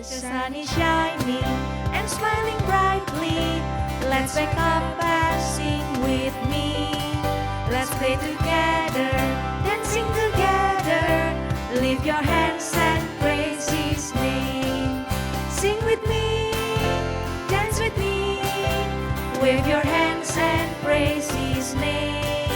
The sun is shining and smiling brightly. Let's wake up and sing with me. Let's play together, dancing together. Lift your hands and praise His name. Sing with me, dance with me. Wave your hands and praise His name.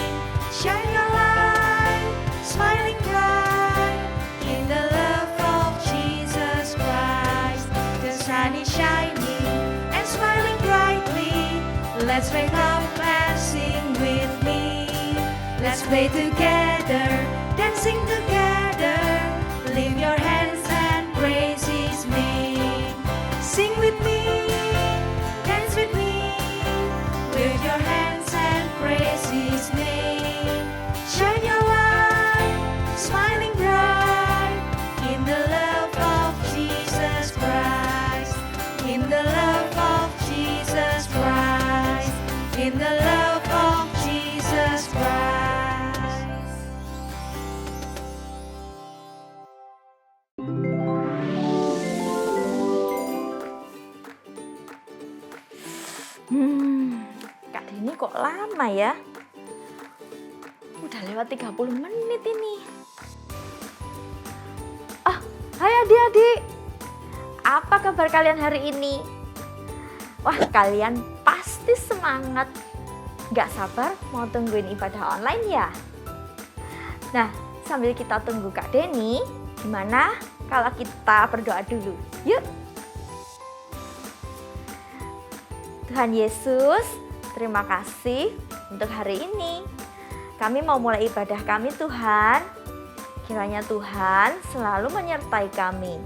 Shine your light, smiling bright in the love of Jesus Christ. The sun is shining and smiling brightly. Let's wake up and sing with me. Let's play together, dancing together. Lift your hands and praise His name. Sing with me, dance with me. Wave your hands and praise His name. Shine your light, smiling bright in the love of Jesus Christ. In the love of Jesus Christ. In the love of Jesus Christ. Kak Deni kok lama ya? Udah lewat 30 menit ini. Hai adik-adik. Apa kabar kalian hari ini? Wah, kalian pasti semangat. Gak sabar mau tungguin ibadah online ya? Nah, sambil kita tunggu Kak Deni, gimana kalau kita berdoa dulu? Yuk! Tuhan Yesus, terima kasih untuk hari ini. Kami mau mulai ibadah kami Tuhan. Kiranya Tuhan selalu menyertai kami.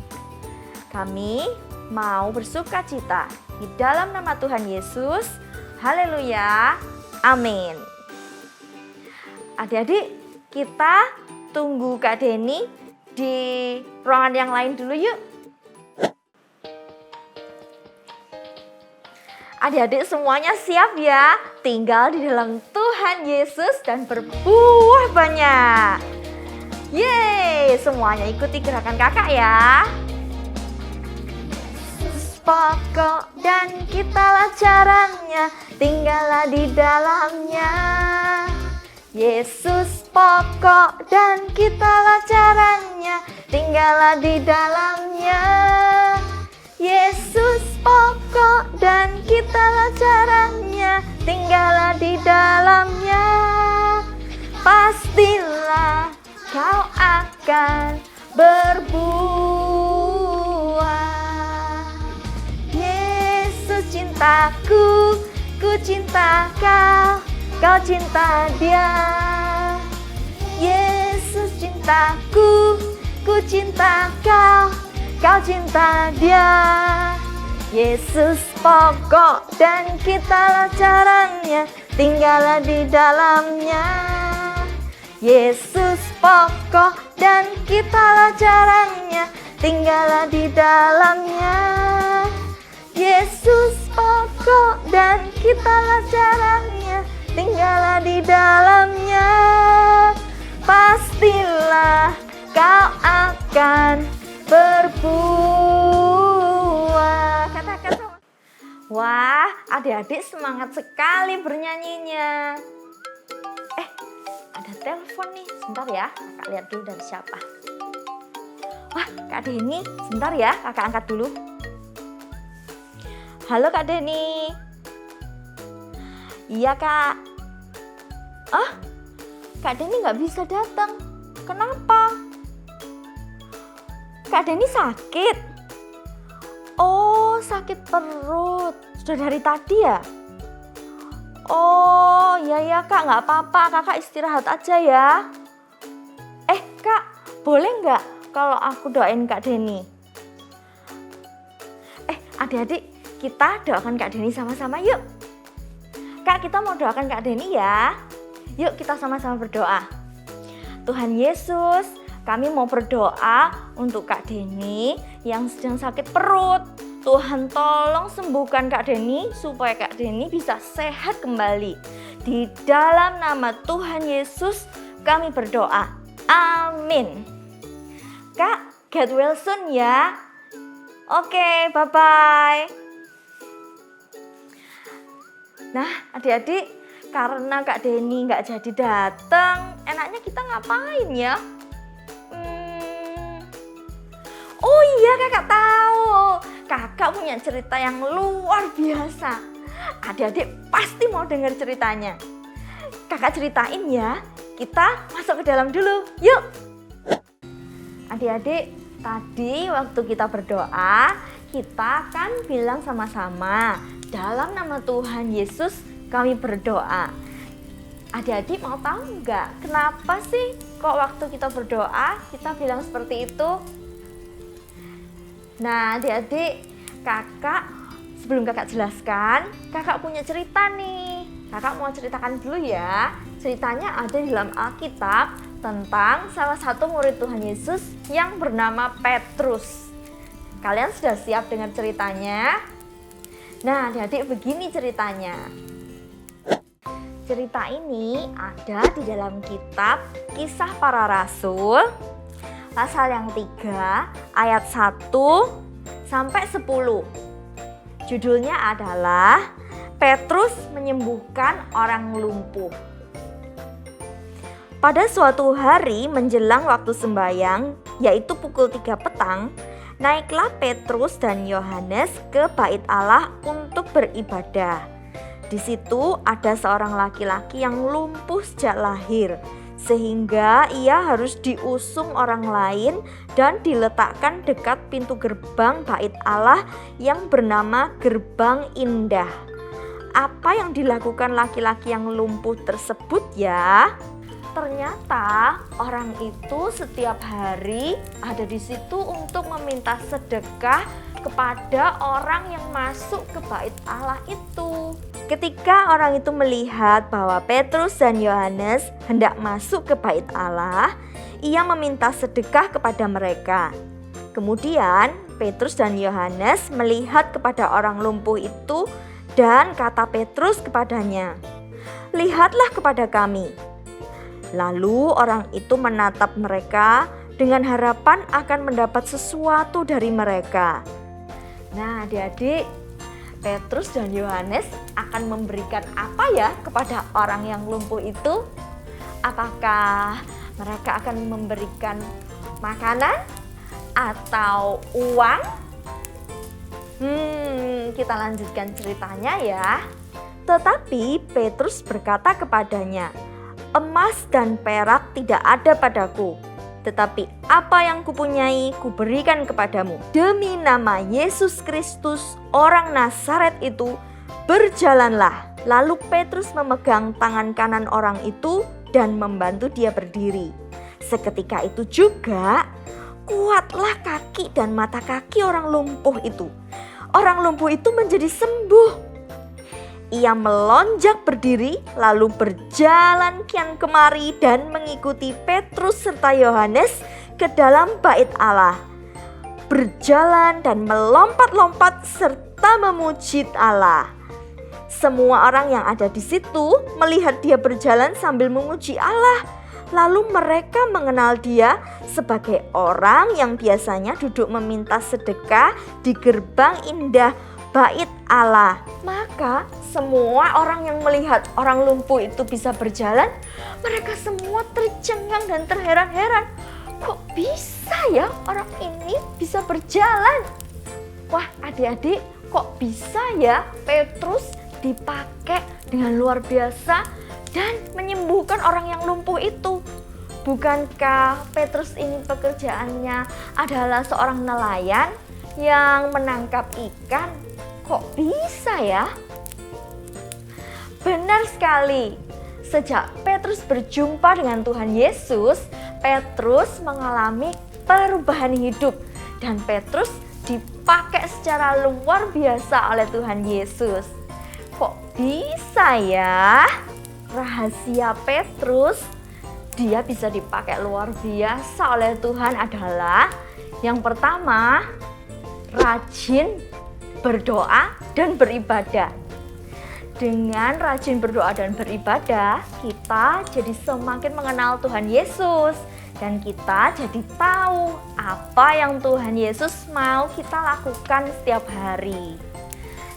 Kami mau bersuka cita di dalam nama Tuhan Yesus. Haleluya. Amin. Adik-adik, kita tunggu Kak Deni di ruangan yang lain dulu yuk. Adik-adik semuanya siap ya? Tinggal di dalam Tuhan Yesus dan berbuah banyak. Yeay, semuanya ikuti gerakan kakak ya. Yesus pokok dan kitalah caranya, tinggallah di dalamnya. Yesus pokok dan kitalah caranya, tinggallah di dalamnya. Yesus pokok dan kitalah caranya, tinggallah di dalamnya. Pastilah kau akan berbuah. Yesus cintaku, ku cinta kau, kau cinta Dia. Yesus cintaku, ku cinta kau, kau cinta Dia. Yesus pokok dan kitalah caranya, tinggallah di dalamnya. Yesus pokok dan kitalah caranya, tinggallah di dalamnya. Yesus pokok dan kitalah caranya, tinggallah di dalamnya. Pastilah kau akan berbuah. Katakan sama. Wah, adik-adik semangat sekali bernyanyinya. Ada telepon nih, sebentar ya, kakak lihat dulu dari siapa. Wah, Kak Deni, sebentar ya, kakak angkat dulu. Halo Kak Deni. Iya Kak. Kak Deni nggak bisa datang. Kenapa? Kak Deni sakit? Oh, sakit perut. Sudah dari tadi ya? Oh, ya Kak, nggak apa-apa. Kakak istirahat aja ya. Kak, boleh nggak kalau aku doain Kak Deni? Adik-adik, kita doakan Kak Deni sama-sama yuk. Kak, kita mau doakan Kak Deni ya. Yuk kita sama-sama berdoa. Tuhan Yesus, kami mau berdoa untuk Kak Deni yang sedang sakit perut. Tuhan tolong sembuhkan Kak Deni supaya Kak Deni bisa sehat kembali. Di dalam nama Tuhan Yesus kami berdoa. Amin. Kak, get well soon ya. Oke, bye-bye. Nah, adik-adik, karena Kak Denny nggak jadi datang, enaknya kita ngapain ya? Oh iya, kakak tahu. Kakak punya cerita yang luar biasa. Adik-adik pasti mau dengar ceritanya. Kakak ceritain ya. Kita masuk ke dalam dulu. Yuk. Adik-adik, tadi waktu kita berdoa, kita kan bilang sama-sama, dalam nama Tuhan Yesus kami berdoa. Adik-adik mau tahu nggak kenapa sih kok waktu kita berdoa kita bilang seperti itu? Nah, adik-adik, sebelum kakak jelaskan, kakak punya cerita nih. Kakak mau ceritakan dulu ya. Ceritanya ada di dalam Alkitab tentang salah satu murid Tuhan Yesus yang bernama Petrus. Kalian sudah siap dengar ceritanya? Nah, adik-adik, begini ceritanya. Cerita ini ada di dalam kitab Kisah Para Rasul, pasal yang 3, ayat 1 sampai 10. Judulnya adalah Petrus menyembuhkan orang lumpuh. Pada suatu hari menjelang waktu sembahyang, yaitu pukul 3 petang, naiklah Petrus dan Yohanes ke bait Allah untuk beribadah. Di situ ada seorang laki-laki yang lumpuh sejak lahir, sehingga ia harus diusung orang lain dan diletakkan dekat pintu gerbang bait Allah yang bernama Gerbang Indah. Apa yang dilakukan laki-laki yang lumpuh tersebut ya? Ternyata orang itu setiap hari ada di situ untuk meminta sedekah kepada orang yang masuk ke bait Allah itu. Ketika orang itu melihat bahwa Petrus dan Yohanes hendak masuk ke bait Allah, ia meminta sedekah kepada mereka. Kemudian Petrus dan Yohanes melihat kepada orang lumpuh itu dan kata Petrus kepadanya, "Lihatlah kepada kami." Lalu orang itu menatap mereka dengan harapan akan mendapat sesuatu dari mereka. Nah, adik-adik, Petrus dan Yohanes akan memberikan apa ya kepada orang yang lumpuh itu? Apakah mereka akan memberikan makanan atau uang? Kita lanjutkan ceritanya ya. Tetapi Petrus berkata kepadanya, "Emas dan perak tidak ada padaku, tetapi apa yang kupunyai kuberikan kepadamu. Demi nama Yesus Kristus orang Nazaret itu, berjalanlah." Lalu Petrus memegang tangan kanan orang itu dan membantu dia berdiri. Seketika itu juga kuatlah kaki dan mata kaki orang lumpuh itu. Orang lumpuh itu menjadi sembuh. Ia melonjak berdiri lalu berjalan kian kemari dan mengikuti Petrus serta Yohanes ke dalam bait Allah. Berjalan dan melompat-lompat serta memuji Allah. Semua orang yang ada di situ melihat dia berjalan sambil memuji Allah. Lalu mereka mengenal dia sebagai orang yang biasanya duduk meminta sedekah di gerbang indah bait Allah. Maka semua orang yang melihat orang lumpuh itu bisa berjalan, mereka semua tercengang dan terheran-heran. Kok bisa ya orang ini bisa berjalan? Wah, adik-adik, kok bisa ya Petrus dipakai dengan luar biasa dan menyembuhkan orang yang lumpuh itu? Bukankah Petrus ini pekerjaannya adalah seorang nelayan yang menangkap ikan? Kok bisa ya? Benar sekali. Sejak Petrus berjumpa dengan Tuhan Yesus, Petrus mengalami perubahan hidup dan Petrus dipakai secara luar biasa oleh Tuhan Yesus. Kok bisa ya? Rahasia Petrus dia bisa dipakai luar biasa oleh Tuhan adalah yang pertama, rajin berdoa dan beribadah. Dengan rajin berdoa dan beribadah, kita jadi semakin mengenal Tuhan Yesus. Dan kita jadi tahu apa yang Tuhan Yesus mau kita lakukan setiap hari.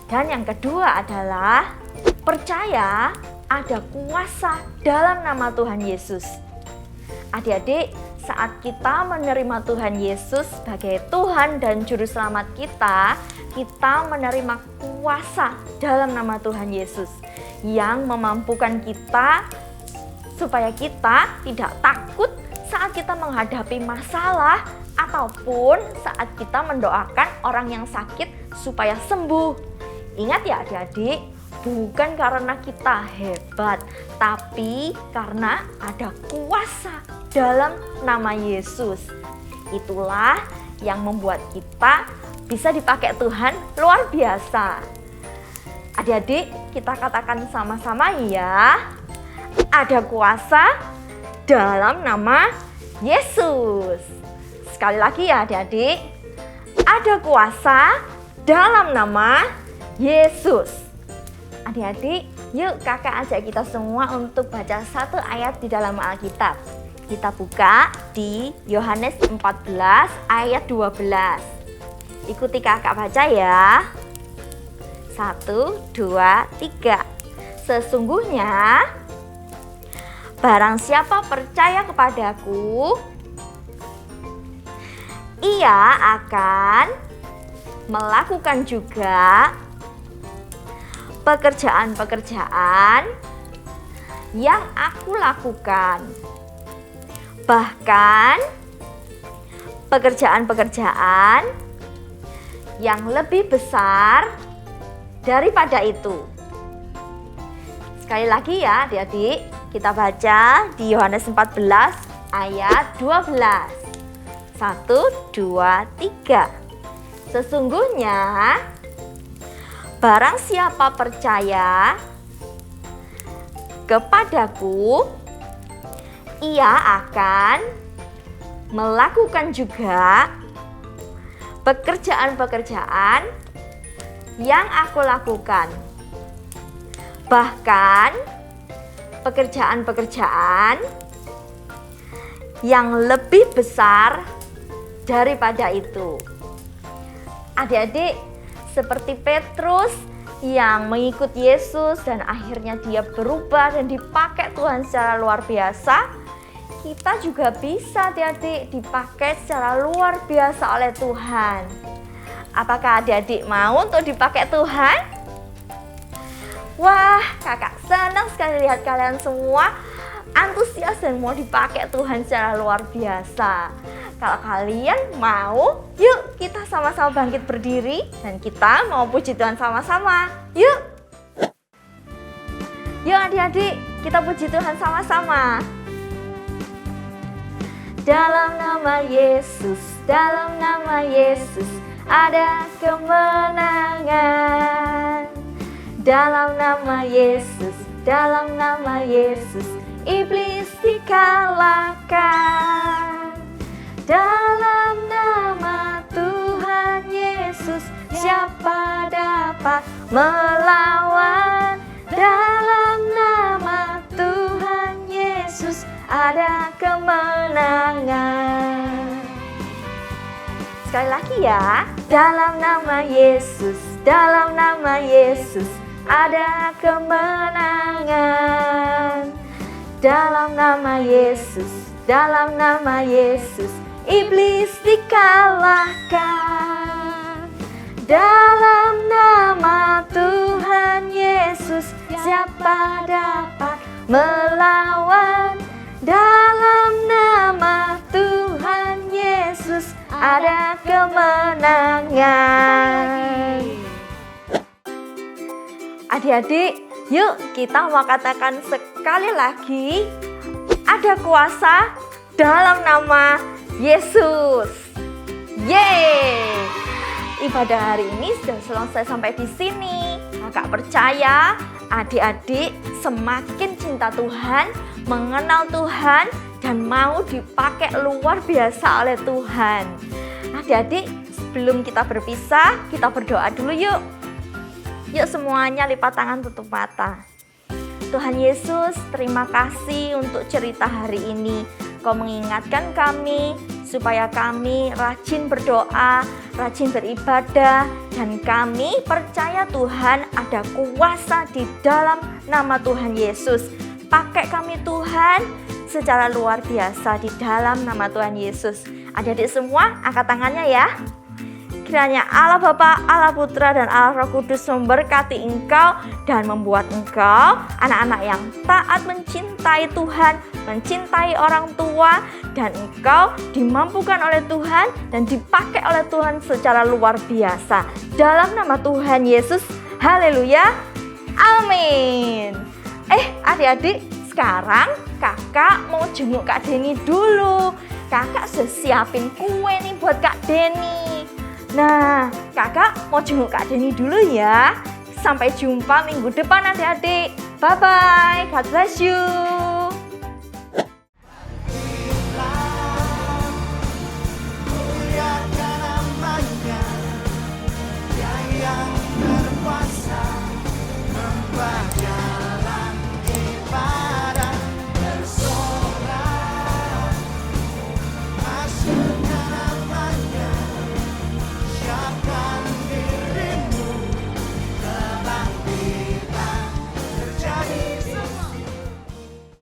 Dan yang kedua adalah percaya ada kuasa dalam nama Tuhan Yesus. Adik-adik, saat kita menerima Tuhan Yesus sebagai Tuhan dan Juru Selamat kita menerima kuasa dalam nama Tuhan Yesus yang memampukan kita supaya kita tidak takut saat kita menghadapi masalah ataupun saat kita mendoakan orang yang sakit supaya sembuh. Ingat ya adik-adik, bukan karena kita hebat, tapi karena ada kuasa dalam nama Yesus. Itulah yang membuat kita bisa dipakai Tuhan luar biasa. Adik-adik, kita katakan sama-sama ya. Ada kuasa dalam nama Yesus. Sekali lagi ya adik-adik. Ada kuasa dalam nama Yesus. Adik-adik, yuk kakak ajak kita semua untuk baca satu ayat di dalam Alkitab. Kita buka di Yohanes 14 ayat 12. Ikuti kakak baca ya. 1, 2, 3. Sesungguhnya barang siapa percaya kepadaku, ia akan melakukan juga pekerjaan-pekerjaan yang aku lakukan. Bahkan pekerjaan-pekerjaan yang lebih besar daripada itu. Sekali lagi ya adik-adik, kita baca di Yohanes 14 ayat 12. 1, 2, 3. Sesungguhnya barang siapa percaya kepadaku, ia akan melakukan juga pekerjaan-pekerjaan yang aku lakukan. Bahkan pekerjaan-pekerjaan yang lebih besar daripada itu. Adik-adik, seperti Petrus yang mengikut Yesus dan akhirnya dia berubah dan dipakai Tuhan secara luar biasa, kita juga bisa adik-adik dipakai secara luar biasa oleh Tuhan. Apakah adik-adik mau untuk dipakai Tuhan? Wah, kakak senang sekali lihat kalian semua antusias dan mau dipakai Tuhan secara luar biasa. Kalau kalian mau, yuk kita sama-sama bangkit berdiri dan kita mau puji Tuhan sama-sama. Yuk! Yuk adik-adik, kita puji Tuhan sama-sama. Dalam nama Yesus, dalam nama Yesus, ada kemenangan. Dalam nama Yesus, dalam nama Yesus, iblis dikalahkan. Dalam nama Tuhan Yesus, siapa dapat melawan? Dalam nama Tuhan Yesus, ada kemenangan. Sekali lagi ya, dalam nama Yesus, dalam nama Yesus, ada kemenangan. Dalam nama Yesus, dalam nama Yesus, iblis dikalahkan. Dalam nama Tuhan Yesus, siapa dapat melawan? Dalam nama Tuhan Yesus, ada kemenangan. Adik-adik, yuk kita mau katakan sekali lagi, ada kuasa dalam nama Yesus. Yeay! Ibadah hari ini sudah selesai sampai di sini. Kakak percaya adik-adik semakin cinta Tuhan, mengenal Tuhan, dan mau dipakai luar biasa oleh Tuhan. Adik-adik, sebelum kita berpisah, kita berdoa dulu yuk. Yuk semuanya lipat tangan, tutup mata. Tuhan Yesus, terima kasih untuk cerita hari ini. Kau mengingatkan kami supaya kami rajin berdoa, rajin beribadah, dan kami percaya Tuhan ada kuasa di dalam nama Tuhan Yesus. Pakai kami Tuhan secara luar biasa di dalam nama Tuhan Yesus. Adik-adik semua angkat tangannya ya. Kiranya Allah Bapa, Allah Putra, dan Allah Roh Kudus memberkati engkau dan membuat engkau anak-anak yang taat mencintai Tuhan, mencintai orang tua, dan engkau dimampukan oleh Tuhan dan dipakai oleh Tuhan secara luar biasa. Dalam nama Tuhan Yesus, haleluya, amin. Adik-adik, sekarang kakak mau jenguk Kak Deni dulu. Kakak sudah siapin kue nih buat Kak Deni. Nah, kakak mau jenguk Kak Deni dulu ya. Sampai jumpa minggu depan adik-adik. Bye-bye, God bless you.